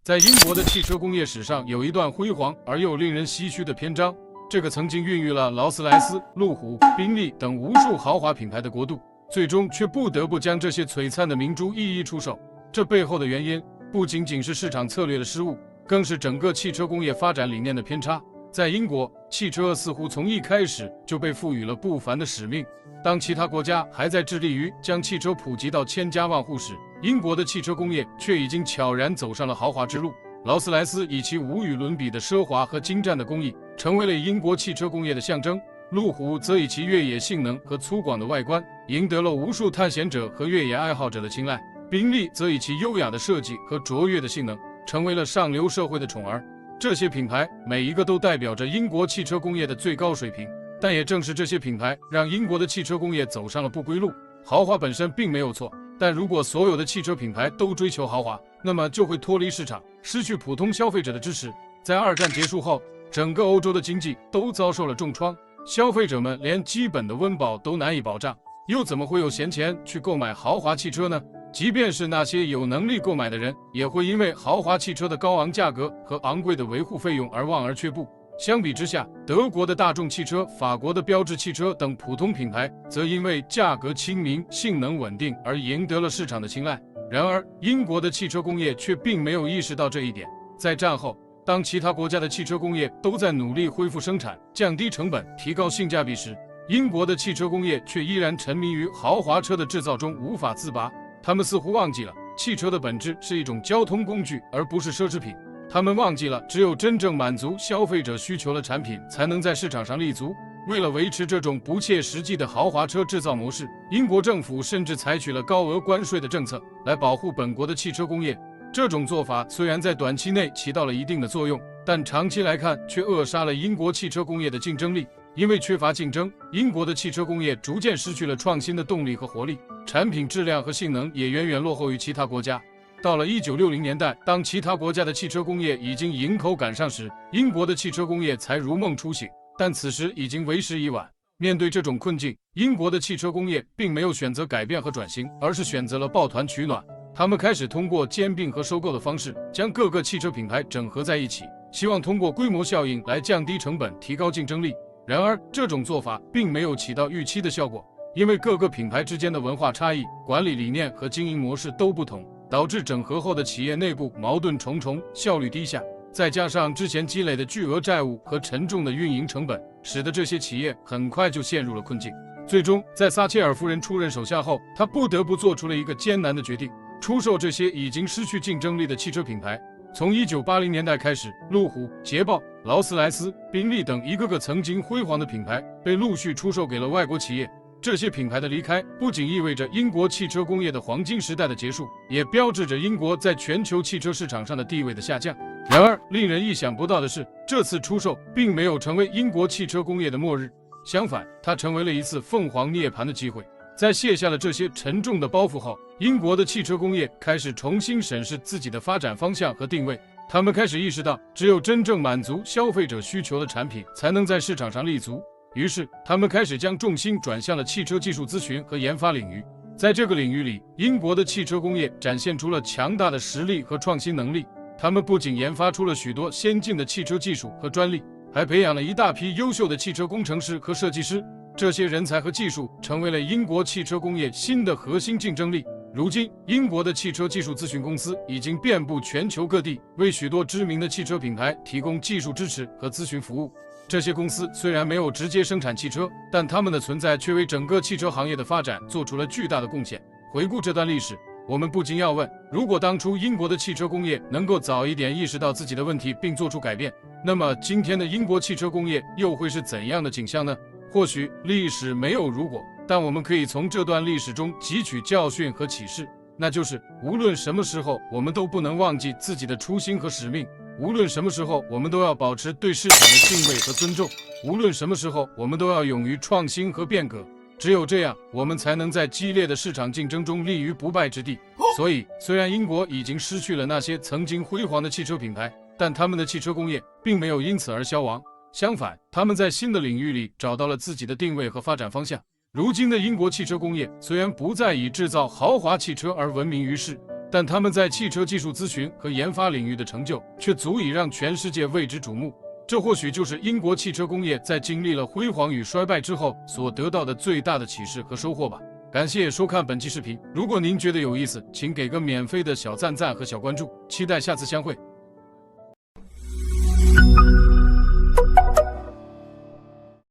在英国的汽车工业史上，有一段辉煌而又令人唏嘘的篇章。这个曾经孕育了劳斯莱斯、路虎、宾利等无数豪华品牌的国度，最终却不得不将这些璀璨的明珠一一出售。这背后的原因不仅仅是市场策略的失误，更是整个汽车工业发展理念的偏差。在英国，汽车似乎从一开始就被赋予了不凡的使命。当其他国家还在致力于将汽车普及到千家万户时，英国的汽车工业却已经悄然走上了豪华之路。劳斯莱斯以其无与伦比的奢华和精湛的工艺，成为了英国汽车工业的象征；路虎则以其越野性能和粗犷的外观，赢得了无数探险者和越野爱好者的青睐；宾利则以其优雅的设计和卓越的性能，成为了上流社会的宠儿。这些品牌每一个都代表着英国汽车工业的最高水平，但也正是这些品牌让英国的汽车工业走上了不归路。豪华本身并没有错，但如果所有的汽车品牌都追求豪华，那么就会脱离市场，失去普通消费者的支持。在二战结束后，整个欧洲的经济都遭受了重创，消费者们连基本的温饱都难以保障，又怎么会有闲钱去购买豪华汽车呢？即便是那些有能力购买的人，也会因为豪华汽车的高昂价格和昂贵的维护费用而望而却步。相比之下，德国的大众汽车、法国的标致汽车等普通品牌，则因为价格亲民、性能稳定而赢得了市场的青睐。然而，英国的汽车工业却并没有意识到这一点。在战后，当其他国家的汽车工业都在努力恢复生产、降低成本、提高性价比时，英国的汽车工业却依然沉迷于豪华车的制造中无法自拔。他们似乎忘记了，汽车的本质是一种交通工具，而不是奢侈品。他们忘记了，只有真正满足消费者需求的产品才能在市场上立足。为了维持这种不切实际的豪华车制造模式，英国政府甚至采取了高额关税的政策来保护本国的汽车工业。这种做法虽然在短期内起到了一定的作用，但长期来看却扼杀了英国汽车工业的竞争力。因为缺乏竞争，英国的汽车工业逐渐失去了创新的动力和活力，产品质量和性能也远远落后于其他国家。到了1960年代，当其他国家的汽车工业已经迎头赶上时，英国的汽车工业才如梦初醒，但此时已经为时已晚。面对这种困境，英国的汽车工业并没有选择改变和转型，而是选择了抱团取暖。他们开始通过兼并和收购的方式，将各个汽车品牌整合在一起，希望通过规模效应来降低成本，提高竞争力。然而，这种做法并没有起到预期的效果，因为各个品牌之间的文化差异、管理理念和经营模式都不同，导致整合后的企业内部矛盾重重，效率低下。再加上之前积累的巨额债务和沉重的运营成本，使得这些企业很快就陷入了困境。最终，在撒切尔夫人出任首相后，他不得不做出了一个艰难的决定，出售这些已经失去竞争力的汽车品牌。从1980年代开始，路虎、捷豹、劳斯莱斯、宾利等一个个曾经辉煌的品牌被陆续出售给了外国企业。这些品牌的离开不仅意味着英国汽车工业的黄金时代的结束，也标志着英国在全球汽车市场上的地位的下降。然而，令人意想不到的是，这次出售并没有成为英国汽车工业的末日，相反，它成为了一次凤凰涅槃的机会。在卸下了这些沉重的包袱后，英国的汽车工业开始重新审视自己的发展方向和定位。他们开始意识到，只有真正满足消费者需求的产品才能在市场上立足。于是，他们开始将重心转向了汽车技术咨询和研发领域。在这个领域里，英国的汽车工业展现出了强大的实力和创新能力。他们不仅研发出了许多先进的汽车技术和专利，还培养了一大批优秀的汽车工程师和设计师。这些人才和技术成为了英国汽车工业新的核心竞争力。如今，英国的汽车技术咨询公司已经遍布全球各地，为许多知名的汽车品牌提供技术支持和咨询服务。这些公司虽然没有直接生产汽车，但他们的存在却为整个汽车行业的发展做出了巨大的贡献。回顾这段历史，我们不禁要问，如果当初英国的汽车工业能够早一点意识到自己的问题并做出改变，那么今天的英国汽车工业又会是怎样的景象呢？或许历史没有如果，但我们可以从这段历史中汲取教训和启示，那就是无论什么时候，我们都不能忘记自己的初心和使命；无论什么时候，我们都要保持对市场的敬畏和尊重；无论什么时候，我们都要勇于创新和变革。只有这样，我们才能在激烈的市场竞争中立于不败之地。所以，虽然英国已经失去了那些曾经辉煌的汽车品牌，但他们的汽车工业并没有因此而消亡。相反，他们在新的领域里找到了自己的定位和发展方向。如今的英国汽车工业虽然不再以制造豪华汽车而闻名于世，但他们在汽车技术咨询和研发领域的成就却足以让全世界为之瞩目。这或许就是英国汽车工业在经历了辉煌与衰败之后所得到的最大的启示和收获吧。感谢收看本期视频，如果您觉得有意思，请给个免费的小赞和小关注，期待下次相会。